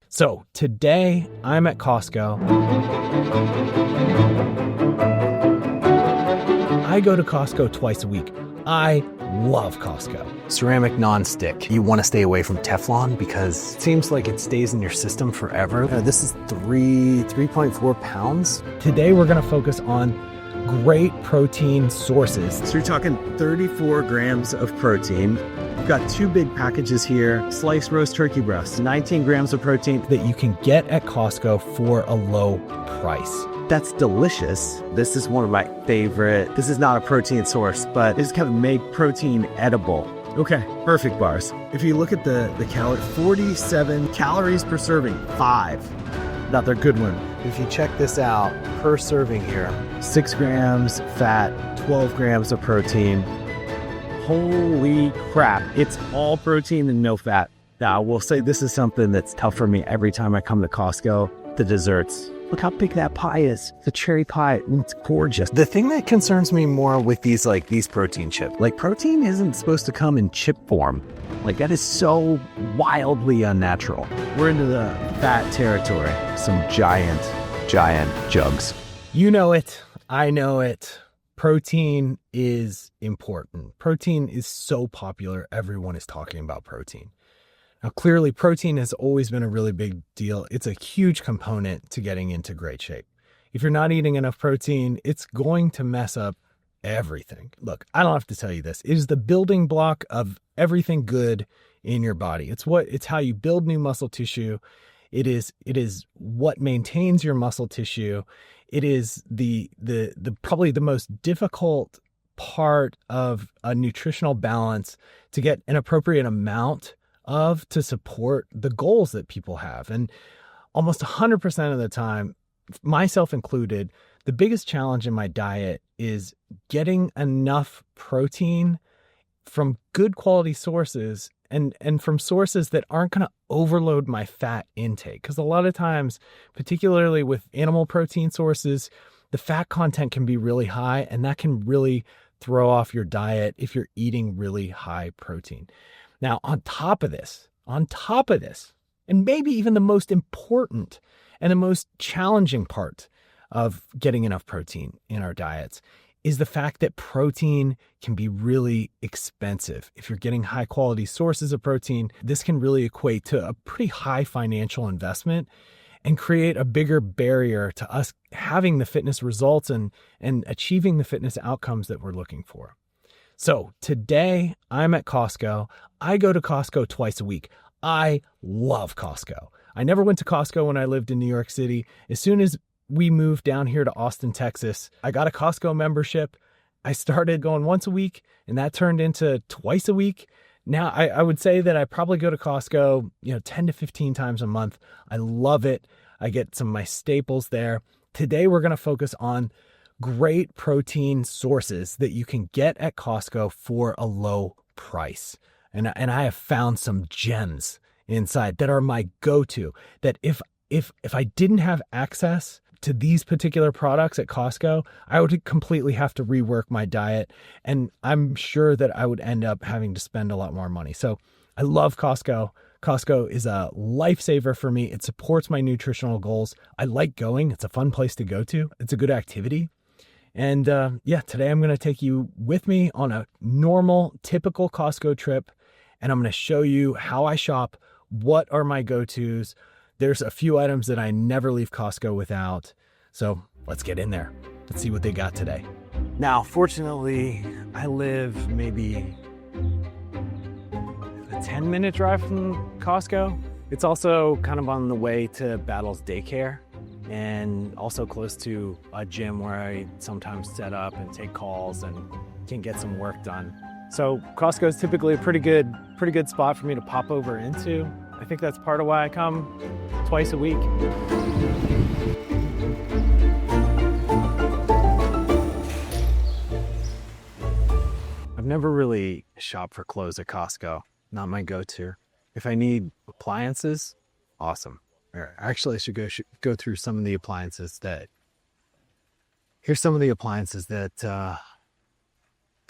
So today I'm at Costco. I go to Costco twice a week. I love Costco. Ceramic nonstick. You want to stay away from Teflon because it seems like it stays in your system forever. This is 3.4 pounds. Today we're going to focus on great protein sources. So you're talking 34 grams of protein. We've got two big packages here. Sliced roast turkey breast, 19 grams of protein that you can get at Costco for a low price. That's delicious. This is one of my favorite. This is not a protein source, but it's kind of made protein edible. Okay, perfect bars. If you look at the calorie, 47 calories per serving, 5. Not their good one. If you check this out, per serving here, 6 grams fat, 12 grams of protein. Holy crap, it's all protein and no fat. Now, I will say this is something that's tough for me every time I come to Costco, the desserts. Look how big that pie is. The cherry pie, it's gorgeous. The thing that concerns me more with these protein chips, protein isn't supposed to come in chip form. That is so wildly unnatural. We're into the fat territory. Some giant jugs. You know it. I know it. Protein is important. Protein is so popular. Everyone is talking about protein. Now, clearly, protein has always been a really big deal. It's a huge component to getting into great shape. If you're not eating enough protein, it's going to mess up everything. Look, I don't have to tell you this. It is the building block of everything good in your body. It's how you build new muscle tissue. It is what maintains your muscle tissue. It is the probably the most difficult part of a nutritional balance to get an appropriate amount of to support the goals that people have. And almost 100% of the time, myself included, the biggest challenge in my diet is getting enough protein from good quality sources and from sources that aren't going to overload my fat intake. Because a lot of times, particularly with animal protein sources, the fat content can be really high, and that can really throw off your diet if you're eating really high protein. Now, on top of this, and maybe even the most important and the most challenging part of getting enough protein in our diets is the fact that protein can be really expensive. If you're getting high quality sources of protein, this can really equate to a pretty high financial investment and create a bigger barrier to us having the fitness results and achieving the fitness outcomes that we're looking for. So today I'm at Costco. I go to Costco twice a week. I love Costco. I never went to Costco when I lived in New York City. As soon as we moved down here to Austin, Texas, I got a Costco membership. I started going once a week, and that turned into twice a week. Now I would say that I probably go to Costco, 10 to 15 times a month. I love it. I get some of my staples there. Today we're going to focus on great protein sources that you can get at Costco for a low price. And I have found some gems inside that are my go-to, that if I didn't have access to these particular products at Costco, I would completely have to rework my diet. And I'm sure that I would end up having to spend a lot more money. So I love Costco. Costco is a lifesaver for me. It supports my nutritional goals. I like going. It's a fun place to go to. It's a good activity. And today I'm going to take you with me on a normal, typical Costco trip, and I'm going to show you how I shop, what are my go-tos. There's a few items that I never leave Costco without. So let's get in there. Let's see what they got today. Now, fortunately, I live maybe a 10-minute drive from Costco. It's also kind of on the way to Battle's daycare, and also close to a gym where I sometimes set up and take calls and can get some work done. So Costco is typically a pretty good spot for me to pop over into. I think that's part of why I come twice a week. I've never really shopped for clothes at Costco. Not my go-to. If I need appliances, awesome. Actually, I should go through some of the appliances that. Here's some of the appliances that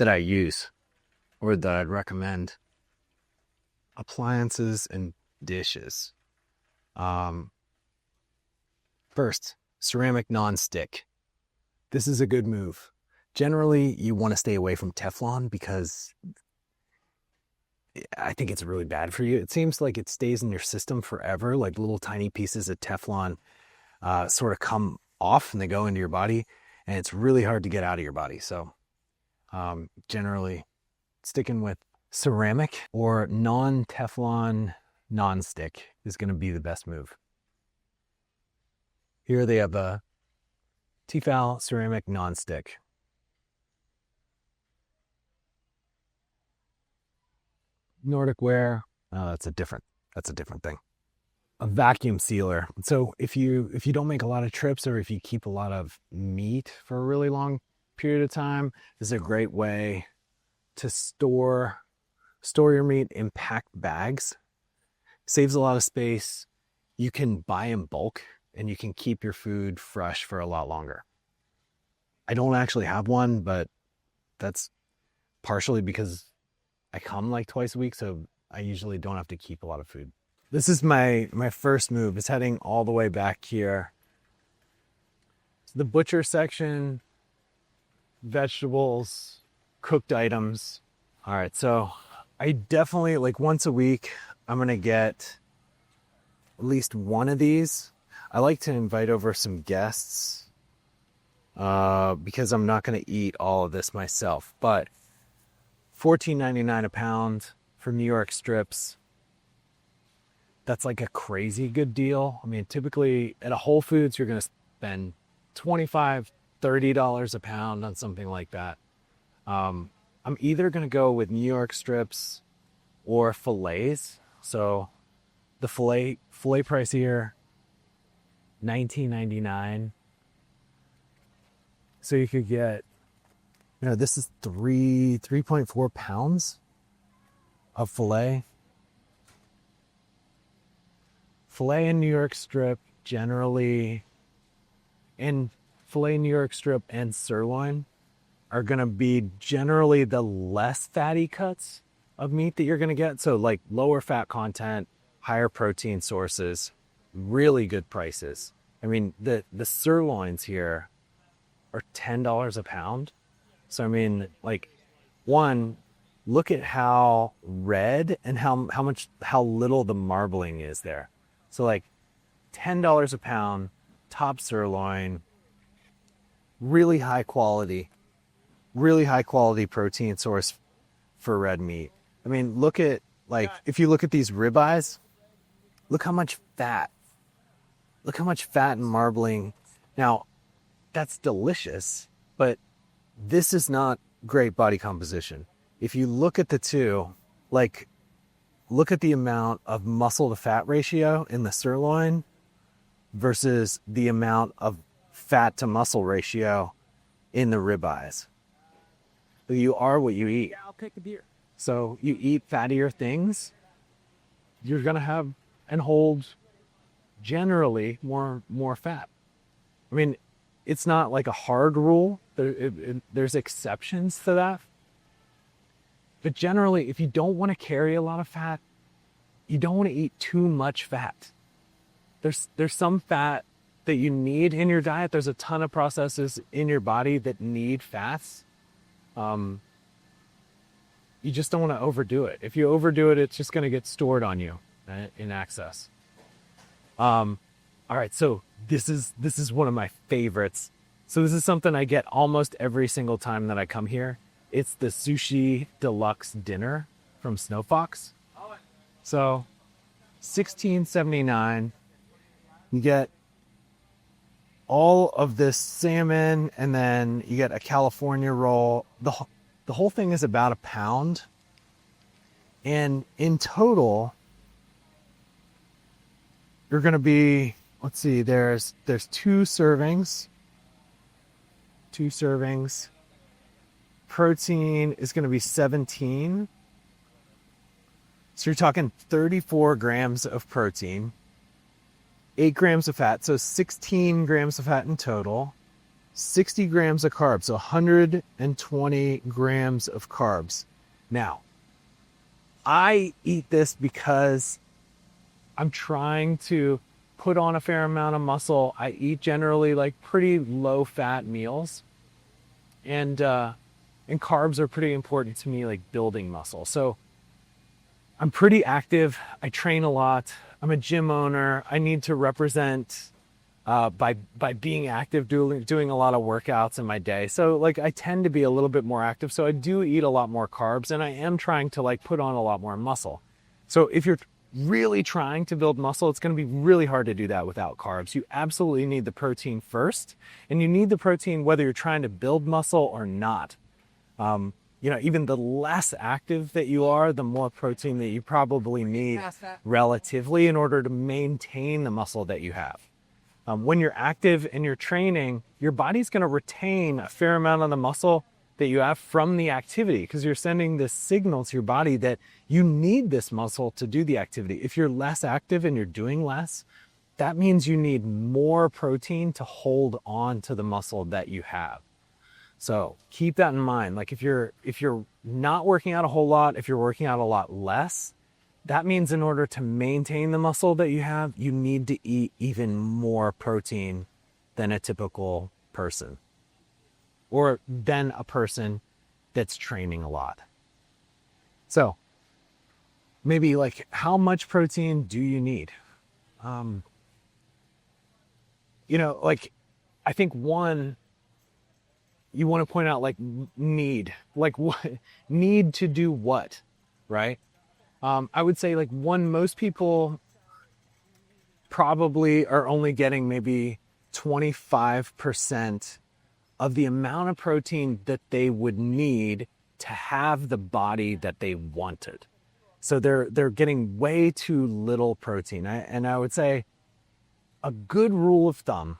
I use or that I'd recommend. Appliances and dishes. First, ceramic non-stick. This is a good move. Generally, you want to stay away from Teflon because I think it's really bad for you. It seems like it stays in your system forever, like little tiny pieces of Teflon sort of come off and they go into your body, and it's really hard to get out of your body. So generally sticking with ceramic or non-Teflon non-stick is going to be the best move. Here they have a Tefal ceramic non-stick. Nordic ware, that's a different thing. A vacuum sealer. So if you don't make a lot of trips, or if you keep a lot of meat for a really long period of time, this is a great way to store your meat in packed bags. Saves a lot of space. You can buy in bulk and you can keep your food fresh for a lot longer. I don't actually have one, but that's partially because I come like twice a week, so I usually don't have to keep a lot of food. This is my first move. It's heading all the way back here. So the butcher section, vegetables, cooked items. All right, so I definitely, like once a week, I'm gonna get at least one of these. I like to invite over some guests because I'm not gonna eat all of this myself, but $14.99 a pound for New York strips. That's like a crazy good deal. I mean, typically at a Whole Foods, you're going to spend $25, $30 a pound on something like that. I'm either going to go with New York strips or fillets. So the fillet price here, $19.99. So you could get, this is 3.4 pounds of filet. Filet and New York strip generally, and filet New York strip and sirloin are going to be generally the less fatty cuts of meat that you're going to get. So like lower fat content, higher protein sources, really good prices. I mean, the sirloins here are $10 a pound. So, I mean, like, one, look at how red and how little the marbling is there. So like $10 a pound, top sirloin, really high quality protein source for red meat. I mean, look at, like, if you look at these ribeyes, look how much fat and marbling. Now, that's delicious, but this is not great body composition. If you look at the two, like, look at the amount of muscle to fat ratio in the sirloin versus the amount of fat to muscle ratio in the ribeyes. You are what you eat. Yeah, I'll take a beer. So you eat fattier things, you're going to have and hold generally more fat. I mean, it's not like a hard rule. There's exceptions to that. But generally, if you don't want to carry a lot of fat, you don't want to eat too much fat. There's some fat that you need in your diet. There's a ton of processes in your body that need fats. You just don't want to overdo it. If you overdo it, it's just going to get stored on you in excess. All right, so this is one of my favorites. So this is something I get almost every single time that I come here. It's the Sushi Deluxe dinner from Snow Fox. So $16.79. You get all of this salmon, and then you get a California roll. The whole thing is about a pound. And in total, you're going to be, let's see, there's two servings. Protein is going to be 17. So you're talking 34 grams of protein, 8 grams of fat, so 16 grams of fat in total, 60 grams of carbs, so 120 grams of carbs. Now, I eat this because I'm trying to put on a fair amount of muscle. I eat generally like pretty low fat meals, and carbs are pretty important to me, like building muscle. So I'm pretty active. I train a lot. I'm a gym owner. I need to represent by being active, doing a lot of workouts in my day. So like I tend to be a little bit more active. So I do eat a lot more carbs, and I am trying to like put on a lot more muscle. So if you're really trying to build muscle, it's going to be really hard to do that without carbs. You absolutely need the protein first, and you need the protein whether you're trying to build muscle or not. Even the less active that you are, the more protein that you probably need relatively in order to maintain the muscle that you have. When you're active and you're training, your body's going to retain a fair amount of the muscle that you have from the activity, because you're sending this signal to your body that you need this muscle to do the activity. If you're less active and you're doing less, that means you need more protein to hold on to the muscle that you have. So keep that in mind. Like if you're not working out a whole lot, if you're working out a lot less, that means in order to maintain the muscle that you have, you need to eat even more protein than a typical person, or than a person that's training a lot. So maybe like, how much protein do you need? I think one, you want to point out like need, like what need to do what, right? I would say like one, most people probably are only getting maybe 25% of the amount of protein that they would need to have the body that they wanted. So they're getting way too little protein. And I would say a good rule of thumb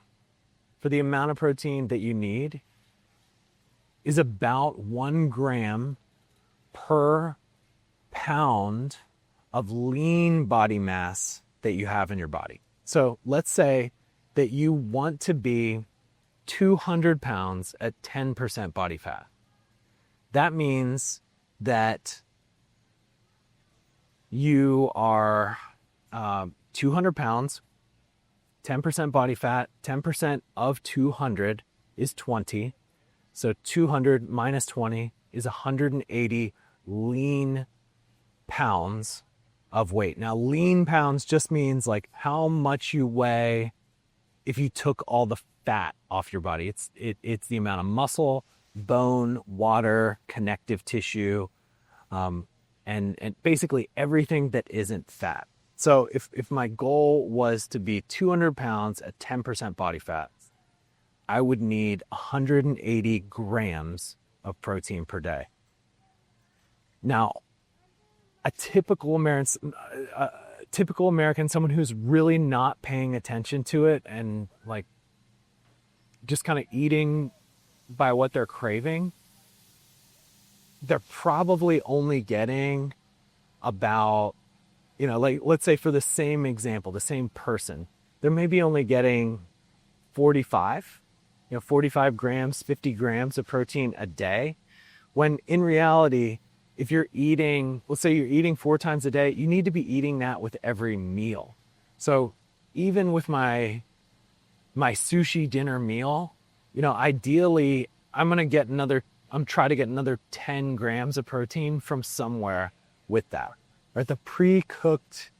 for the amount of protein that you need is about 1 gram per pound of lean body mass that you have in your body. So let's say that you want to be 200 pounds at 10% body fat. That means that you are 200 pounds, 10% body fat, 10% of 200 is 20. So 200 minus 20 is 180 lean pounds of weight. Now, lean pounds just means like how much you weigh if you took all the fat off your body. It's the amount of muscle, bone, water, connective tissue, and basically everything that isn't fat. So if my goal was to be 200 pounds at 10% body fat, I would need 180 grams of protein per day. Now, a typical American, someone who's really not paying attention to it and like just kind of eating by what they're craving, they're probably only getting about, like let's say for the same example, the same person, they're maybe only getting 45 grams, 50 grams of protein a day, when in reality, if you're eating, let's say you're eating 4 times a day, you need to be eating that with every meal. So even with my sushi dinner meal, ideally I'm try to get another 10 grams of protein from somewhere with that. Right? The pre-cooked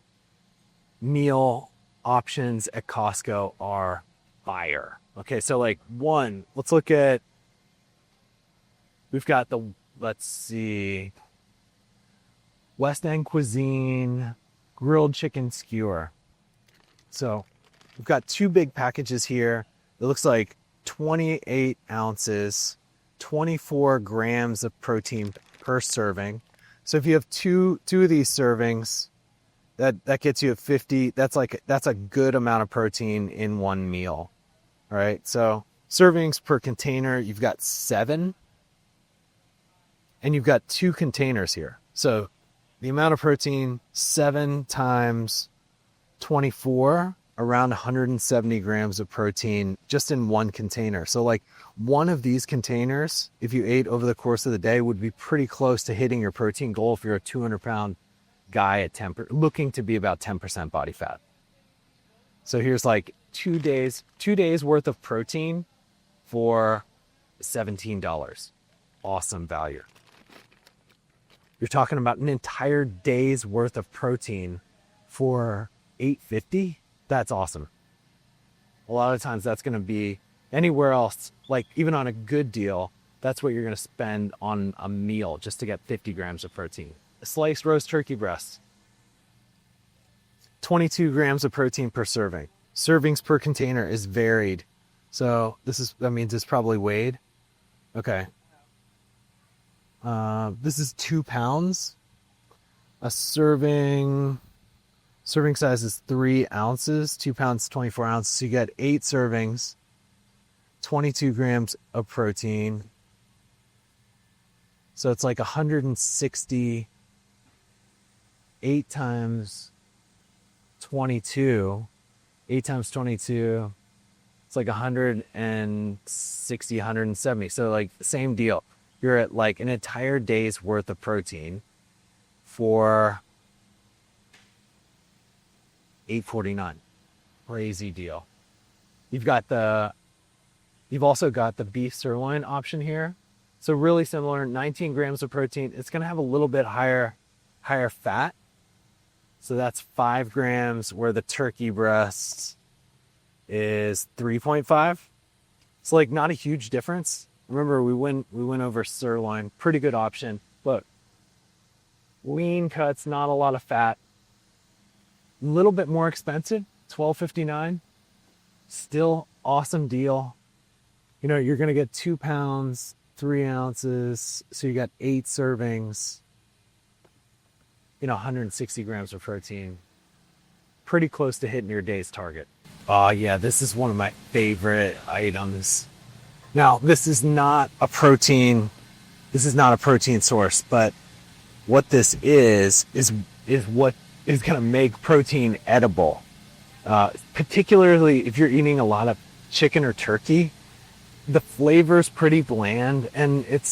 meal options at Costco are fire. Okay, so like we've got West End Cuisine grilled chicken skewer. So we've got 2 big packages here. It looks like 28 ounces, 24 grams of protein per serving. So if you have two of these servings, that gets you at 50. That's a good amount of protein in one meal. All right. So servings per container, you've got 7, and you've got 2 containers here. So the amount of protein, 7 times 24, around 170 grams of protein just in one container. So like one of these containers, if you ate over the course of the day, would be pretty close to hitting your protein goal if you're a 200-pound guy looking to be about 10% body fat. So here's like 2 days worth of protein for $17. Awesome value. You're talking about an entire day's worth of protein for $8.50. That's awesome. A lot of times that's going to be anywhere else, like even on a good deal, that's what you're going to spend on a meal just to get 50 grams of protein. A sliced roast turkey breast, 22 grams of protein per serving. Servings per container is varied. So that means it's probably weighed. Okay. This is 2 pounds. A serving size is 3 ounces, 2 pounds, 24 ounces. So you get 8 servings, 22 grams of protein. So it's like 160, 8 times 22, 8 times 22, it's like 160, 170. So like same deal. You're at like an entire day's worth of protein for $8.49. Crazy deal. You've also got the beef sirloin option here. So really similar, 19 grams of protein. It's going to have a little bit higher fat. So that's 5 grams, where the turkey breast is 3.5. It's like not a huge difference. Remember, we went over sirloin, pretty good option. Look, lean cuts, not a lot of fat. A little bit more expensive, $12.59. Still awesome deal. You know, you're gonna get 2 pounds, 3 ounces, so you got 8 servings. 160 grams of protein. Pretty close to hitting your day's target. Oh yeah, this is one of my favorite items. Now, this is not a protein source, but what this is what is going to make protein edible. Particularly if you're eating a lot of chicken or turkey, the flavor's pretty bland, and it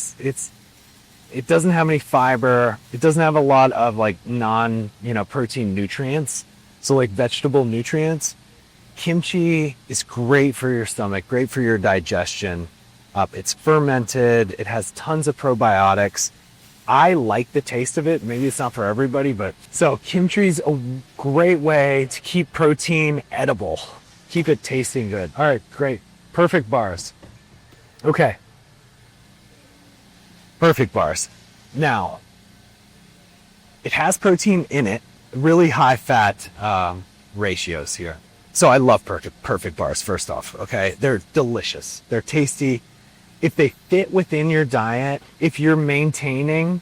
doesn't have any fiber. It doesn't have a lot of like protein nutrients. So like vegetable nutrients. Kimchi is great for your stomach, great for your digestion. It's fermented. It has tons of probiotics. I like the taste of it. Maybe it's not for everybody, but so kimchi's a great way to keep protein edible. Keep it tasting good. All right, great. Perfect bars. Okay. Perfect bars. Now, it has protein in it, really high fat ratios here. So I love perfect bars, first off, okay? They're delicious. They're tasty. If they fit within your diet, if you're maintaining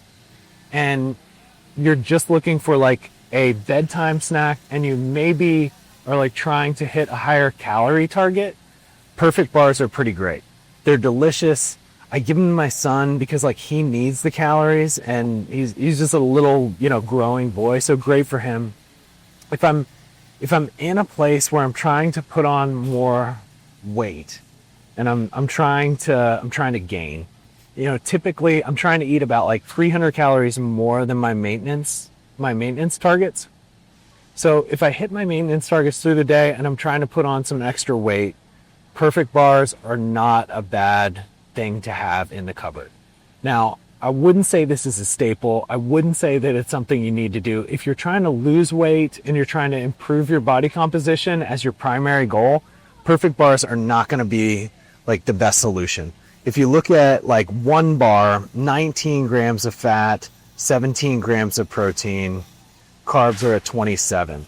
and you're just looking for like a bedtime snack and you maybe are like trying to hit a higher calorie target, perfect bars are pretty great. They're delicious. I give them to my son because like he needs the calories, and he's just a little, growing boy. So great for him. If I'm in a place where I'm trying to put on more weight and I'm trying to gain, typically I'm trying to eat about like 300 calories more than my maintenance targets. So if I hit my maintenance targets through the day and I'm trying to put on some extra weight, perfect bars are not a bad thing to have in the cupboard. Now, I wouldn't say this is a staple. I wouldn't say that it's something you need to do. If you're trying to lose weight and you're trying to improve your body composition as your primary goal, perfect bars are not going to be like the best solution. If you look at like one bar, 19 grams of fat, 17 grams of protein, carbs are at 27.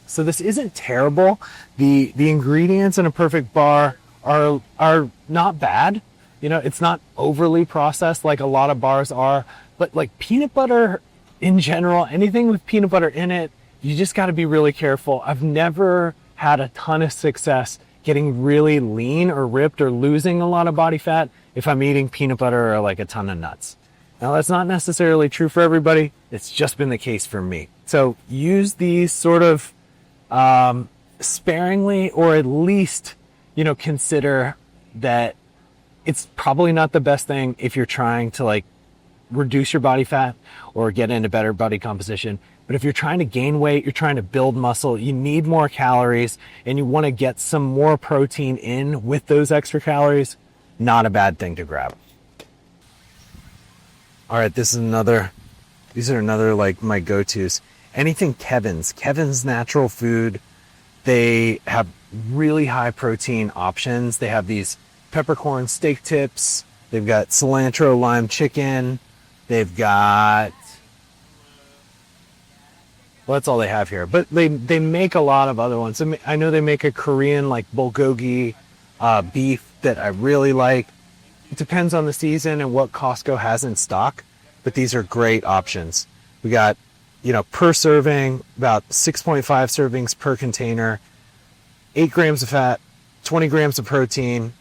So this isn't terrible. The ingredients in a perfect bar are not bad. It's not overly processed like a lot of bars are, but like peanut butter in general, anything with peanut butter in it, you just got to be really careful. I've never had a ton of success getting really lean or ripped or losing a lot of body fat if I'm eating peanut butter or like a ton of nuts. Now, that's not necessarily true for everybody. It's just been the case for me. So use these sort of sparingly, or at least, consider that it's probably not the best thing if you're trying to like reduce your body fat or get into better body composition. But But if you're trying to gain weight, you're trying to build muscle, you need more calories, and you want to get some more protein in with those extra calories, not a bad thing to grab. All right, these are another like my go-tos. Anything Kevin's Natural Food. They have really high protein options. They have these peppercorn steak tips. They've got cilantro lime chicken. They've got, well, that's all they have here. But they make a lot of other ones. I know they make a Korean like bulgogi beef that I really like. It depends on the season and what Costco has in stock, but these are great options. We got, per serving, about 6.5 servings per container, 8 grams of fat, 20 grams of protein,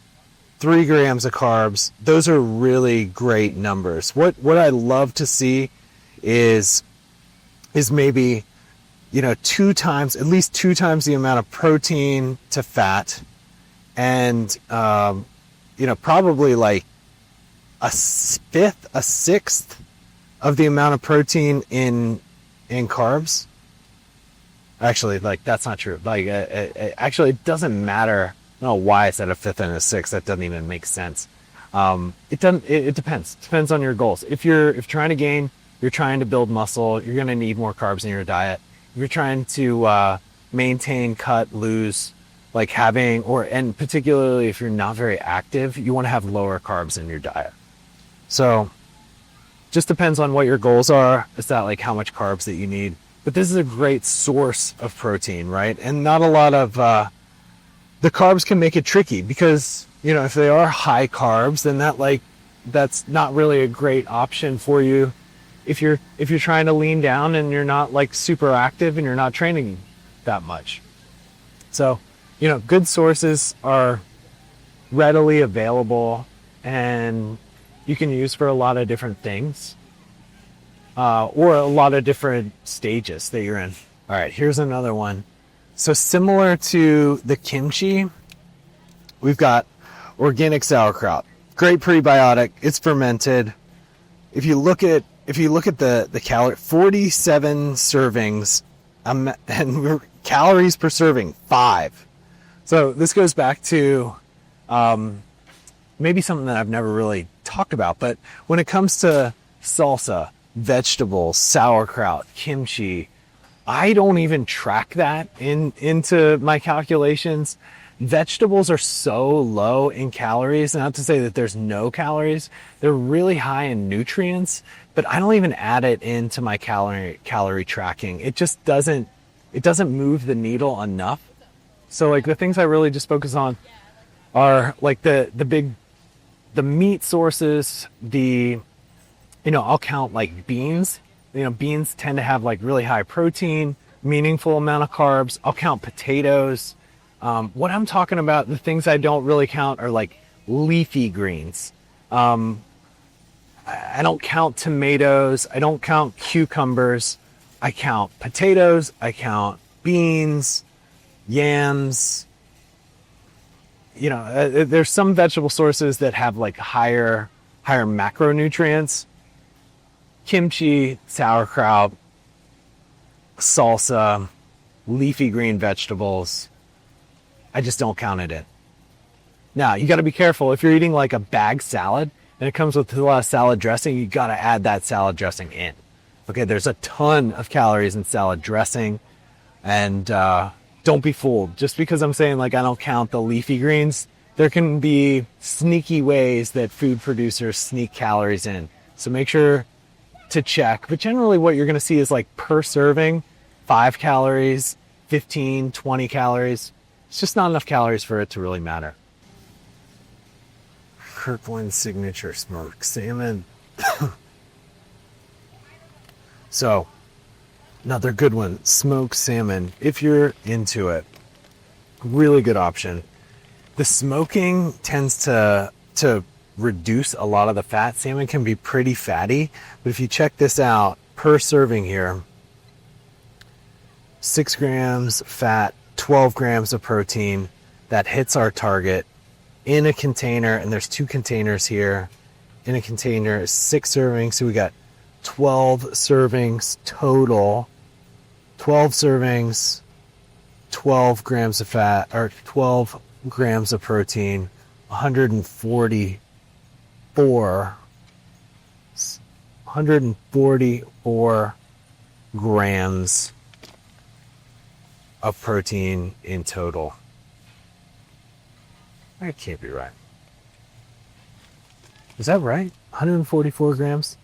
3 grams of carbs. Those are really great numbers. What I love to see is maybe, at least 2 times the amount of protein to fat, and, probably like a sixth of the amount of protein in carbs. Actually, like, that's not true. Like, actually, it doesn't matter. I don't know why I said a fifth and a sixth. That doesn't even make sense. It depends. It depends on your goals. If you're trying to gain, you're trying to build muscle, you're going to need more carbs in your diet. If you're trying to maintain, cut, lose, and particularly if you're not very active, you want to have lower carbs in your diet. So, just depends on what your goals are. It's not like how much carbs that you need. But this is a great source of protein, right? And not a lot of the carbs can make it tricky because, if they are high carbs, then that's not really a great option for you if you're trying to lean down and you're not like super active and you're not training that much. So, good sources are readily available and you can use for a lot of different things. Or a lot of different stages that you're in. All right, here's another one. So similar to the kimchi, we've got organic sauerkraut. Great prebiotic. It's fermented. If you look at the calorie, 47 servings, and calories per serving, 5. So this goes back to maybe something that I've never really talked about, but when it comes to salsa, vegetables, sauerkraut, kimchi, I don't even track that into my calculations. Vegetables are so low in calories, not to say that there's no calories. They're really high in nutrients, but I don't even add it into my calorie tracking. It just doesn't move the needle enough. So like the things I really just focus on are like the meat sources, I'll count like beans. Beans tend to have like really high protein, meaningful amount of carbs. I'll count potatoes. What I'm talking about, the things I don't really count are like leafy greens. I don't count tomatoes. I don't count cucumbers. I count potatoes. I count beans, yams. There's some vegetable sources that have like higher macronutrients. Kimchi, sauerkraut, salsa, leafy green vegetables. I just don't count it in. Now, you got to be careful. If you're eating like a bag salad and it comes with a lot of salad dressing, you got to add that salad dressing in. Okay, there's a ton of calories in salad dressing, and don't be fooled. Just because I'm saying like I don't count the leafy greens, there can be sneaky ways that food producers sneak calories in. So make sure to check. But generally what you're going to see is like per serving, 5 calories, 15, 20 calories. It's just not enough calories for it to really matter. Kirkland Signature Smoked Salmon. So, another good one, smoked salmon. If you're into it, really good option. The smoking tends to reduce a lot of the fat. Salmon can be pretty fatty, but if you check this out, per serving here, 6 grams fat, 12 grams of protein, that hits our target in a container, and there's 2 containers here. In a container, 6 servings, so we got 12 servings total 12 servings, 12 grams of fat, or 12 grams of protein, 144 grams of protein in total. That can't be right. Is that right? 144 grams,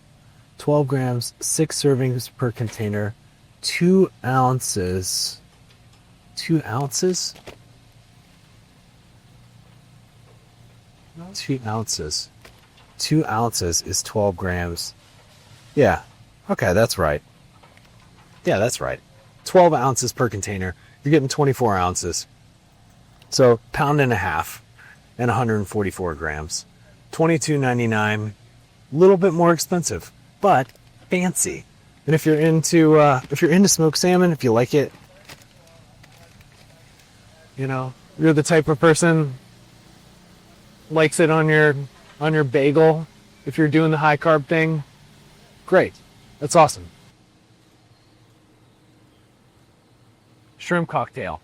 12 grams, 6 servings per container, 2 ounces. 2 ounces? 2 ounces. 2 ounces is 12 grams. Yeah. Okay, that's right. Yeah, that's right. 12 ounces per container. You're getting 24 ounces. So, pound and a half and 144 grams. $22.99. A little bit more expensive, but fancy. And if you're into smoked salmon, if you like it, you know, you're the type of person likes it on your bagel. If you're doing the high carb thing, great. That's awesome. Shrimp cocktail.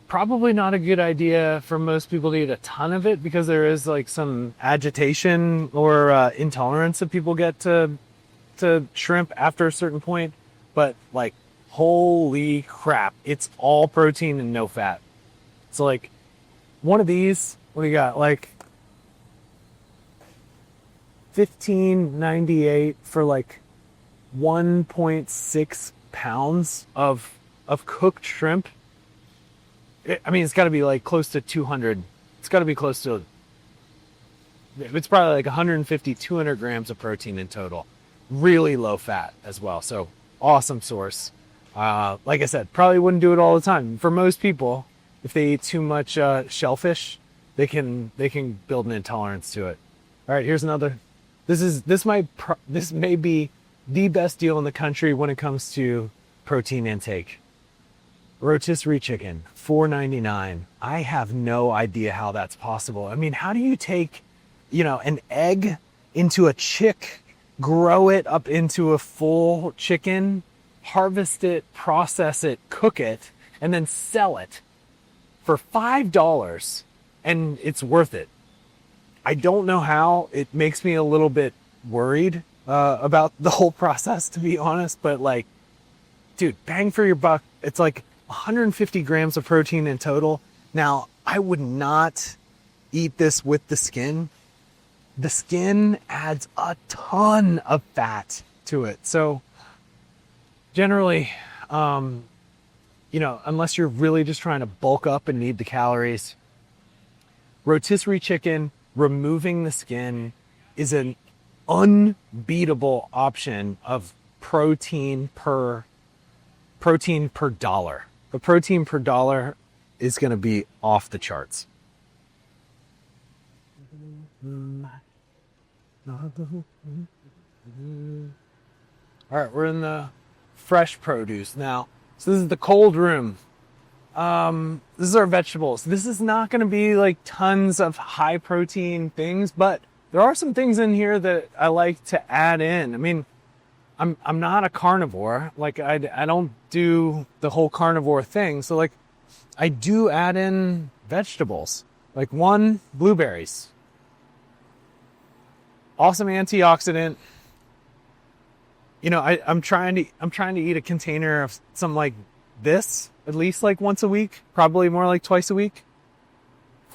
Probably not a good idea for most people to eat a ton of it because there is like some agitation or intolerance that people get to shrimp after a certain point. But like, holy crap, it's all protein and no fat. So like one of these, what do you got? Like $15.98 for like 1.6 pounds of cooked shrimp. I mean, it's got to be like close to 200. It's got to be close to, it's probably like 150, 200 grams of protein in total. Really low fat as well. So awesome source. Like I said, probably wouldn't do it all the time. For most people, if they eat too much shellfish, they can build an intolerance to it. All right, here's another. This may be the best deal in the country when it comes to protein intake. Rotisserie chicken, $4.99. I have no idea how that's possible. I mean, how do you take, an egg into a chick, grow it up into a full chicken, harvest it, process it, cook it, and then sell it for $5, and it's worth it? I don't know how. It makes me a little bit worried about the whole process, to be honest, but like, dude, bang for your buck. It's like 150 grams of protein in total. Now, I would not eat this with the skin. The skin adds a ton of fat to it. So generally, unless you're really just trying to bulk up and need the calories, rotisserie chicken, removing the skin, is an unbeatable option of protein per dollar. The protein per dollar is going to be off the charts. All right, we're in the fresh produce now. So this is the cold room. This is our vegetables. This is not going to be like tons of high protein things, but there are some things in here that I like to add in. I mean, I'm not a carnivore. Like I don't do the whole carnivore thing. So like I do add in vegetables. Like blueberries. Awesome antioxidant. I'm trying to eat a container of something like this at least like once a week, probably more like twice a week.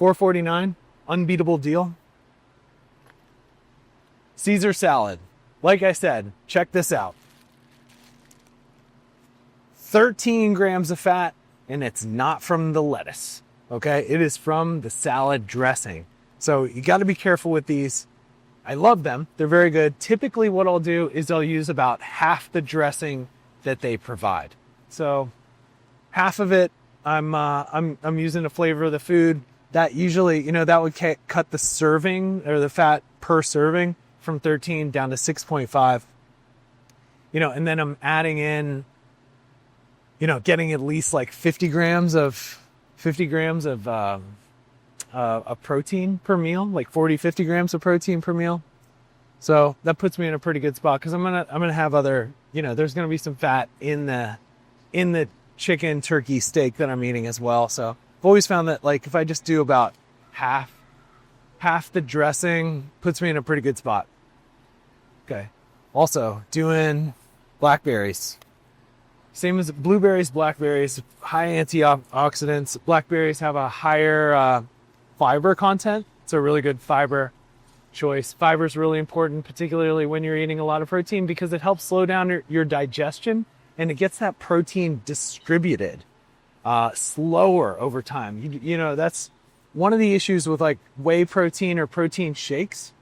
$4.49, unbeatable deal. Caesar salad. Like I said, check this out. 13 grams of fat, and it's not from the lettuce, okay? It is from the salad dressing. So you got to be careful with these. I love them. They're very good. Typically what I'll do is I'll use about half the dressing that they provide. So half of it, I'm using to flavor the food. That usually, that would cut the serving or the fat per serving from 13 down to 6.5. And then I'm adding in, getting at least like 50 grams of protein per meal, like 50 grams of protein per meal. So that puts me in a pretty good spot because I'm gonna have other, there's going to be some fat in the chicken, turkey, steak that I'm eating as well. So I've always found that like if I just do about half the dressing, puts me in a pretty good spot. Okay. Also, doing blackberries. Same as blueberries, blackberries, high antioxidants. Blackberries have a higher fiber content. It's a really good fiber choice. Fiber is really important, particularly when you're eating a lot of protein, because it helps slow down your digestion and it gets that protein distributed slower over time. That's one of the issues with like whey protein or protein shakes.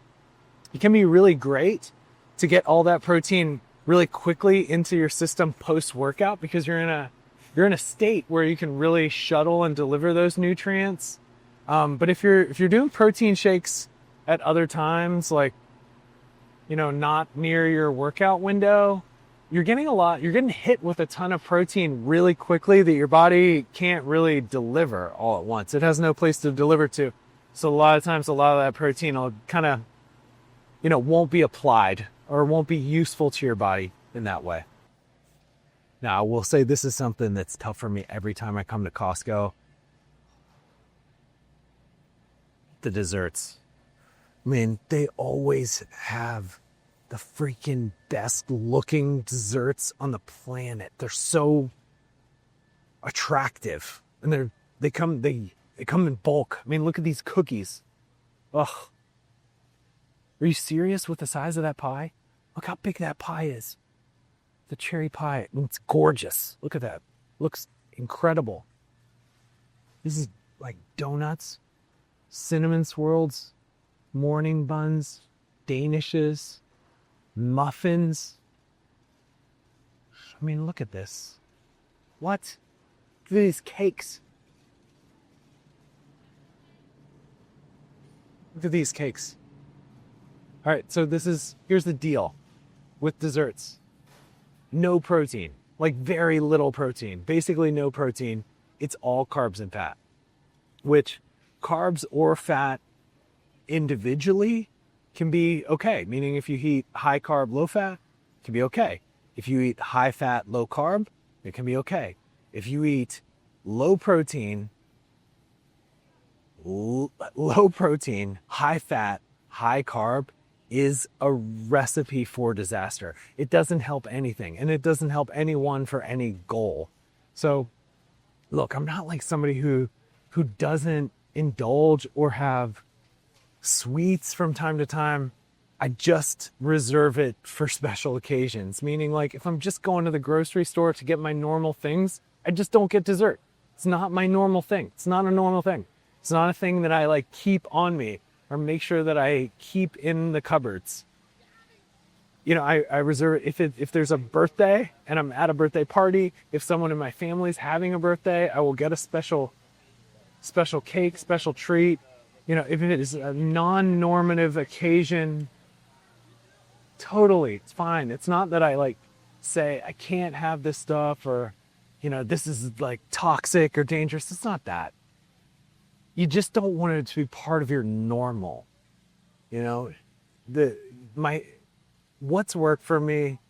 It can be really great to get all that protein really quickly into your system post-workout because you're in a state where you can really shuttle and deliver those nutrients. But if you're doing protein shakes at other times, like, not near your workout window, you're getting hit with a ton of protein really quickly that your body can't really deliver all at once. It has no place to deliver to. So a lot of times, a lot of that protein will kind of, won't be applied or won't be useful to your body in that way. Now, I will say this is something that's tough for me every time I come to Costco. The desserts. I mean, they always have the freaking best looking desserts on the planet. They're so attractive. And they come in bulk. I mean, look at these cookies. Ugh. Are you serious with the size of that pie? Look how big that pie is. The cherry pie. It's gorgeous. Look at that. Looks incredible. This is like donuts, cinnamon swirls, morning buns, danishes, muffins. I mean, look at this. What? Look at these cakes. Look at these cakes. All right, so here's the deal with desserts. No protein, like very little protein, basically no protein. It's all carbs and fat, which carbs or fat individually can be okay. Meaning if you eat high carb, low fat, it can be okay. If you eat high fat, low carb, it can be okay. If you eat low protein, high fat, high carb, is a recipe for disaster. It doesn't help anything, and it doesn't help anyone for any goal. So, look, I'm not like somebody who doesn't indulge or have sweets from time to time. I just reserve it for special occasions, meaning like if I'm just going to the grocery store to get my normal things, I just don't get dessert. It's not my normal thing. It's not a normal thing. It's not a thing that I like keep on me or make sure that I keep in the cupboards. I reserve if there's a birthday and I'm at a birthday party, if someone in my family is having a birthday, I will get a special cake, special treat. If it is a non-normative occasion, totally, it's fine. It's not that I like say I can't have this stuff or, this is like toxic or dangerous. It's not that. You just don't want it to be part of your normal. What's worked for me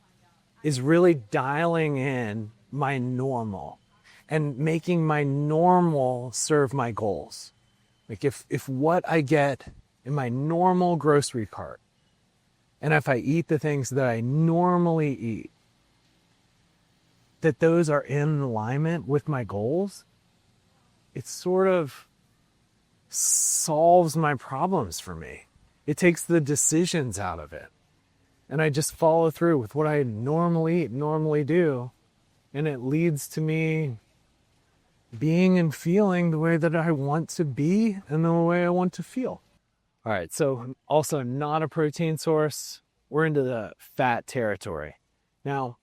is really dialing in my normal and making my normal serve my goals. Like if what I get in my normal grocery cart, and if I eat the things that I normally eat, that those are in alignment with my goals, it sort of solves my problems for me. It takes the decisions out of it. And I just follow through with what I normally eat, normally do. And it leads to me being and feeling the way that I want to be and the way I want to feel. All right, so also not a protein source. We're into the fat territory. Now,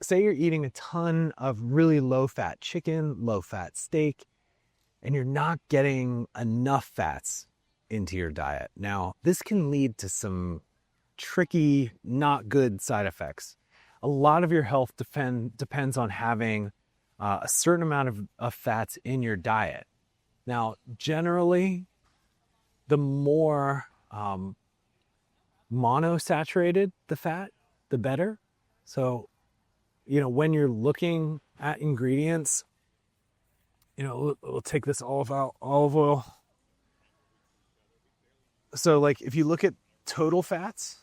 say you're eating a ton of really low-fat chicken, low-fat steak, and you're not getting enough fats into your diet. Now, this can lead to some tricky, not good side effects. A lot of your health depends on having a certain amount of fats in your diet. Now, generally, the more monosaturated the fat, the better. So, when you're looking at ingredients, we'll take this olive oil. So like if you look at total fats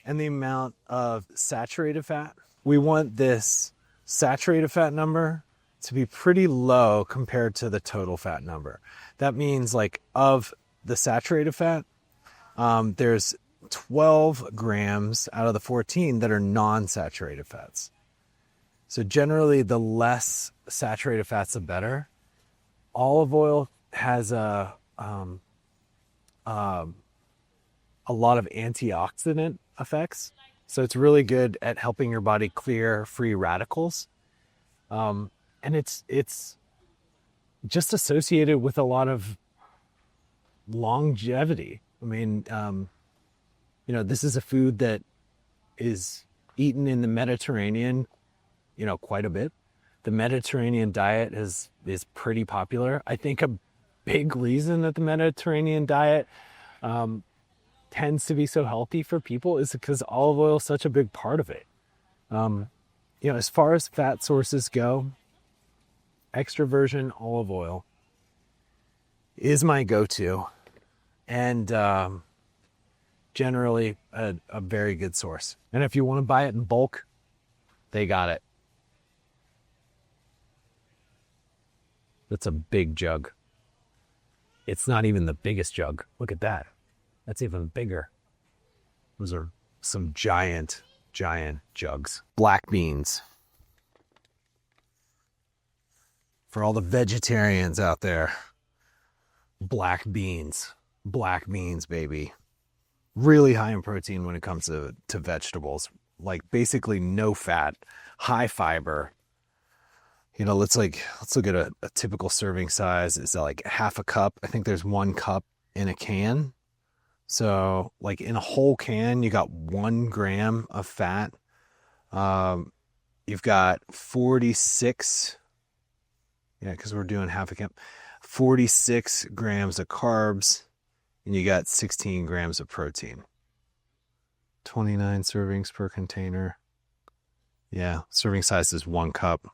and the amount of saturated fat, we want this saturated fat number to be pretty low compared to the total fat number. That means like of the saturated fat, there's 12 grams out of the 14 that are non-saturated fats. So generally the less saturated fats, the better. Olive oil has a lot of antioxidant effects. So it's really good at helping your body clear free radicals. And it's just associated with a lot of longevity. I mean, this is a food that is eaten in the Mediterranean, quite a bit. The Mediterranean diet is pretty popular. I think a big reason that the Mediterranean diet tends to be so healthy for people is because olive oil is such a big part of it. As far as fat sources go, extra virgin olive oil is my go-to, and generally a very good source. And if you want to buy it in bulk, they got it. That's a big jug. It's not even the biggest jug. Look at that. That's even bigger. Those are some giant jugs. Black beans. For all the vegetarians out there, black beans, baby. Really high in protein when it comes to vegetables. Like basically no fat, high fiber. Let's look at a typical serving size. Is like half a cup. I think there's 1 cup in a can. So like in a whole can, you got 1 gram of fat. You've got 46. Yeah, because we're doing half a cup. 46 grams of carbs, and you got 16 grams of protein. 29 servings per container. Yeah, serving size is 1 cup.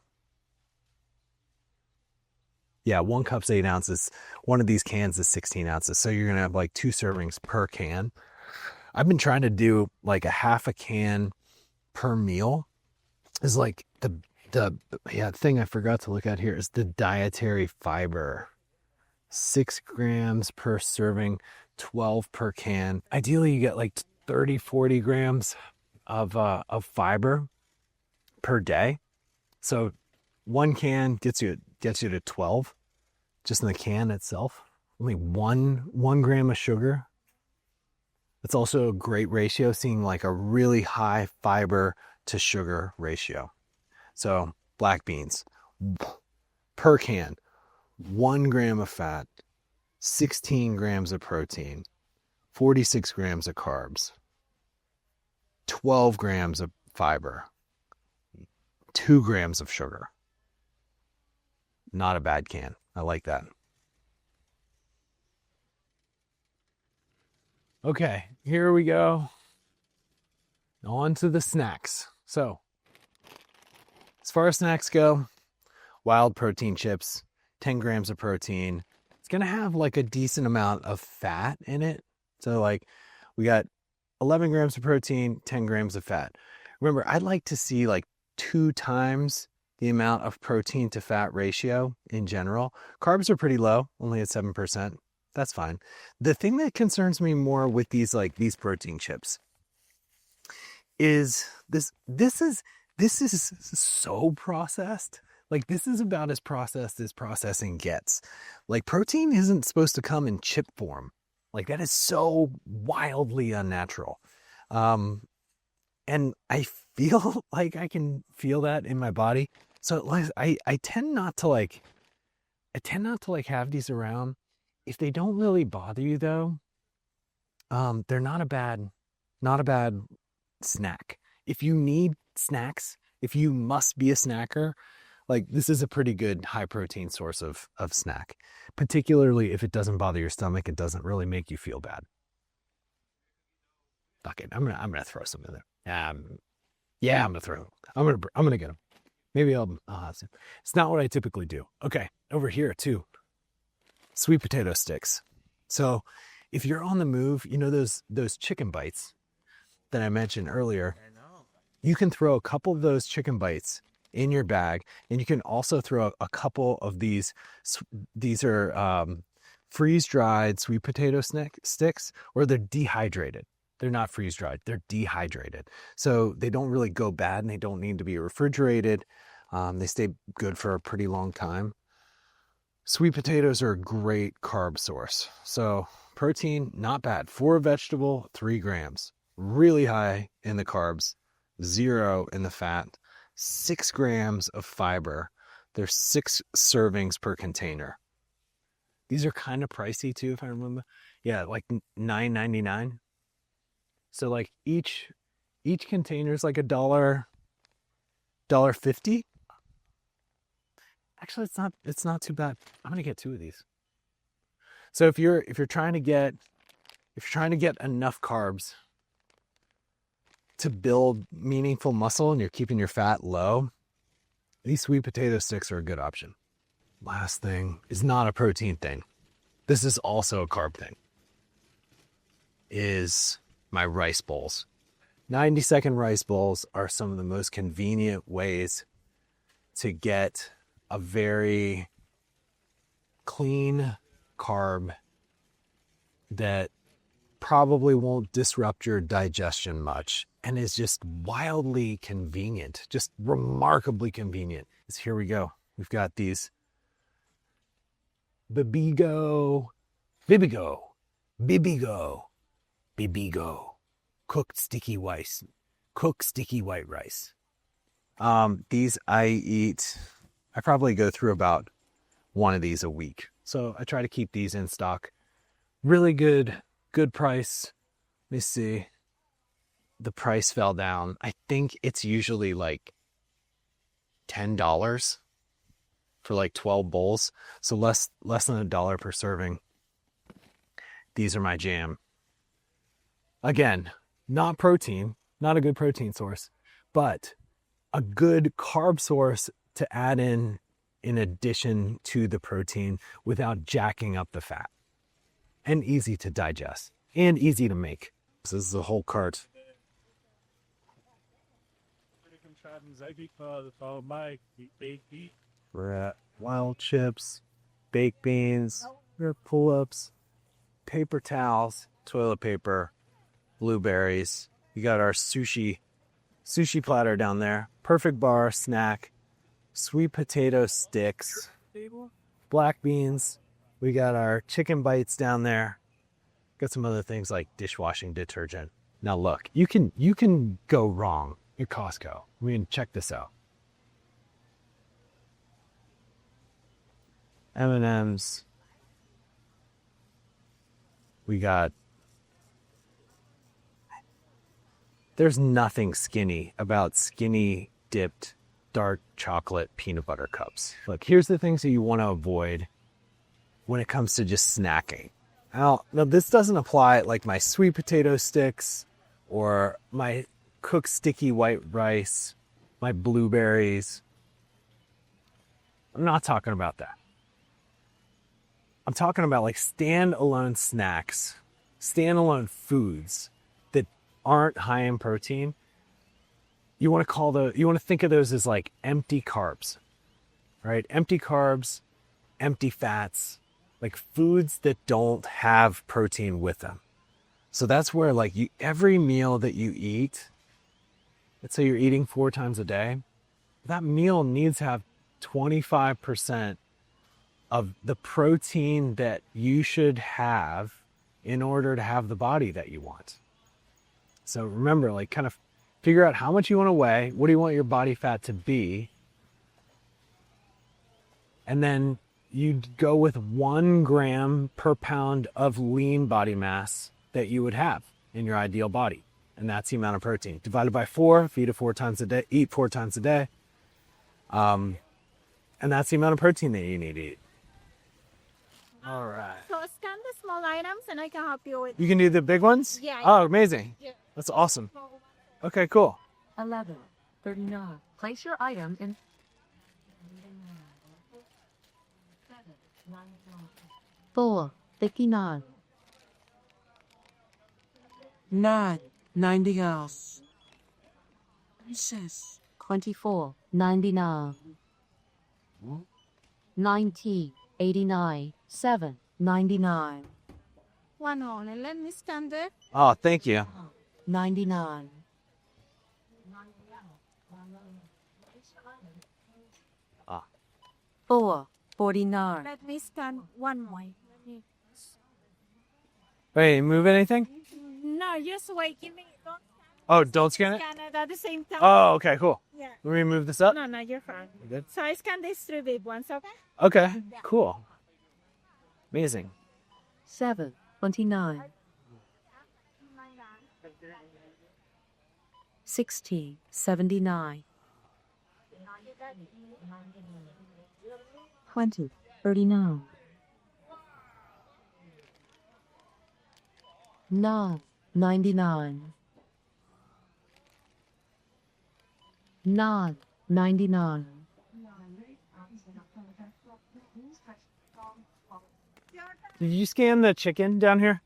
Yeah, 1 cup's 8 ounces. One of these cans is 16 ounces. So you're going to have like 2 servings per can. I've been trying to do like a half a can per meal. Is like the thing I forgot to look at here is the dietary fiber. 6 grams per serving, 12 per can. Ideally, you get like 30, 40 grams of fiber per day. So 1 can gets you to 12 just in the can itself. Only one gram of sugar. It's also a great ratio, seeing like a really high fiber to sugar ratio. So black beans per can, 1 gram of fat, 16 grams of protein, 46 grams of carbs, 12 grams of fiber, 2 grams of sugar. Not a bad can. I like that. Okay, here we go. On to the snacks. So, as far as snacks go, wild protein chips, 10 grams of protein. It's going to have like a decent amount of fat in it. So like we got 11 grams of protein, 10 grams of fat. Remember, I'd like to see like 2 times the amount of protein to fat ratio in general. Carbs are pretty low, only at 7%. That's fine. The thing that concerns me more with these protein chips is this is so processed. Like this is about as processed as processing gets. Like protein isn't supposed to come in chip form. Like that is so wildly unnatural. And I feel like I can feel that in my body. So I tend not to have these around. If they don't really bother you though, they're not a bad snack. If you need snacks, if you must be a snacker, like this is a pretty good high protein source of snack, particularly if it doesn't bother your stomach, it doesn't really make you feel bad. Fuck it, I'm gonna throw some in there. Yeah, I'm gonna throw them. I'm gonna get them. Maybe I'll have some. It's not what I typically do. Okay, over here too. Sweet potato sticks. So if you're on the move, you know those chicken bites that I mentioned earlier. You can throw a couple of those chicken bites in your bag, and you can also throw a couple of these. These are freeze-dried sweet potato sticks, or they're dehydrated. They're not freeze-dried, they're dehydrated. So they don't really go bad, and they don't need to be refrigerated. They stay good for a pretty long time. Sweet potatoes are a great carb source. So protein, not bad. For a vegetable, 3 grams. Really high in the carbs, 0 in the fat, 6 grams of fiber. There's 6 servings per container. These are kind of pricey too, if I remember. Yeah, like $9.99. So like each container is like $1.50. Actually, it's not too bad. I'm gonna get 2 of these. So if you're trying to get enough carbs to build meaningful muscle and you're keeping your fat low, these sweet potato sticks are a good option. Last thing is not a protein thing. This is also a carb thing. Is my rice bowls. 90-second rice bowls are some of the most convenient ways to get a very clean carb that probably won't disrupt your digestion much and is just wildly convenient, just remarkably convenient. So here we go. We've got these Bibigo, cooked sticky white rice. These I probably go through about 1 of these a week. So I try to keep these in stock. Really good price. Let me see. The price fell down. I think it's usually like $10 for like 12 bowls. So less than $1 per serving. These are my jam. Again, not protein, not a good protein source, but a good carb source to add in addition to the protein without jacking up the fat. And easy to digest and easy to make. This is a whole cart. We're at wild chips, baked beans, we're at pull-ups, paper towels, toilet paper, blueberries. You got our sushi platter down there. Perfect bar snack. Sweet potato sticks, black beans. We got our chicken bites down there. Got some other things like dishwashing detergent. Now look, you can go wrong at Costco. I mean, check this out. M&Ms. There's nothing skinny about skinny dipped dark chocolate peanut butter cups. Look, here's the things that you want to avoid when it comes to just snacking. Now this doesn't apply like my sweet potato sticks or my cooked sticky white rice, my blueberries. I'm not talking about that. I'm talking about like standalone snacks, standalone foods that aren't high in protein. You want to think of those as like empty carbs, right? Empty carbs, empty fats, like foods that don't have protein with them. So that's where like every meal that you eat, let's say you're eating 4 times a day, that meal needs to have 25% of the protein that you should have in order to have the body that you want. So remember, like kind of figure out how much you want to weigh, what do you want your body fat to be, and then you'd go with 1 gram per pound of lean body mass that you would have in your ideal body. And that's the amount of protein. Divided by 4, if you eat 4 times a day, eat 4 times a day. And that's the amount of protein that you need to eat. All right. So scan the small items and I can help you with. You can do the big ones? Yeah. Oh, amazing. Yeah. That's awesome. Okay, cool. 11:39. Place your item in. 4:59. 9.99. 24.99. 19.89. 7.99. One only. Let me stand there. Oh, thank you. 99. Ah. 4.49. Let me stand one more. Let me... Wait, move anything? No, just wait. Give me. Don't Oh, don't scan it? scan it at the same time. Oh, okay, cool. Yeah. Let me move this up. No, no, you're fine. You good? So I scan these three big ones, okay? Okay, cool. Amazing. 7.29. 60.79. 20.39. 9.99. 9.99. Did you scan the chicken down here?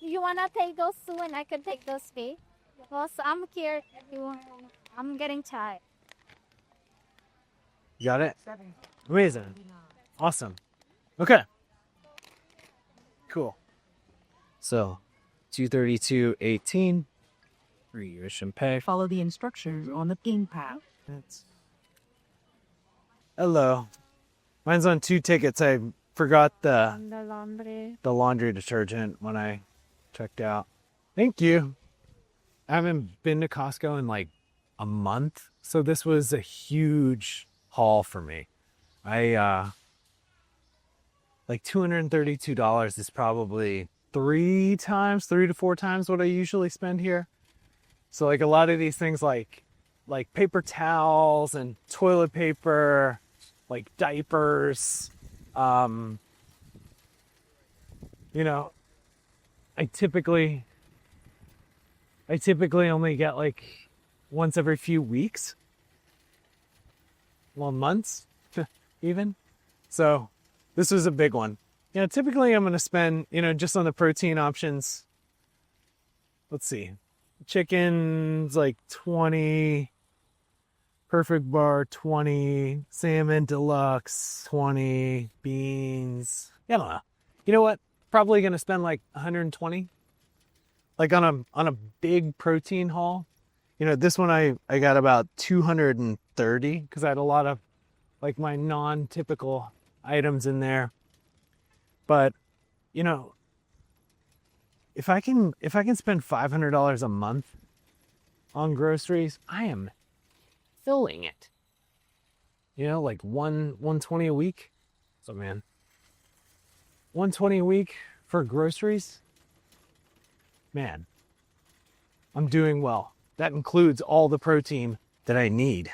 You wanna take those two and I could take those three? Well, so I'm here. I'm getting tired. You got it? Amazing. Awesome. Okay. Cool. So, 232.18. Remission pay. Follow the instructions on the ping pad. Hello. Mine's on 2 tickets. I forgot The laundry. the laundry detergent when I checked out. Thank you. I haven't been to Costco in like a month, so this was a huge haul for me. Like $232 is probably 3 to 4 times what I usually spend here. So like a lot of these things like paper towels and toilet paper, like diapers, you know, I typically only get like once every few weeks. Well, months even. So this was a big one. You know, typically I'm going to spend, just on the protein options. Let's see. Chicken's like 20, Perfect Bar 20, Salmon Deluxe 20, beans. I don't know. You know what? Probably going to spend like 120. Like on a big protein haul. This one I got about 230 because I had a lot of like my non-typical items in there. But, if I can spend $500 a month on groceries, I am filling it. Like 120 a week. So man, 120 a week for groceries. Man, I'm doing well. That includes all the protein that I need,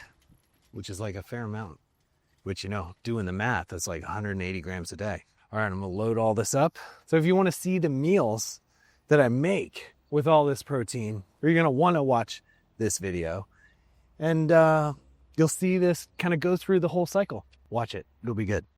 which is like a fair amount. Which, doing the math, that's like 180 grams a day. All right, I'm gonna load all this up. So if you wanna see the meals that I make with all this protein, you're gonna wanna watch this video. And you'll see this kind of go through the whole cycle. Watch it, it'll be good.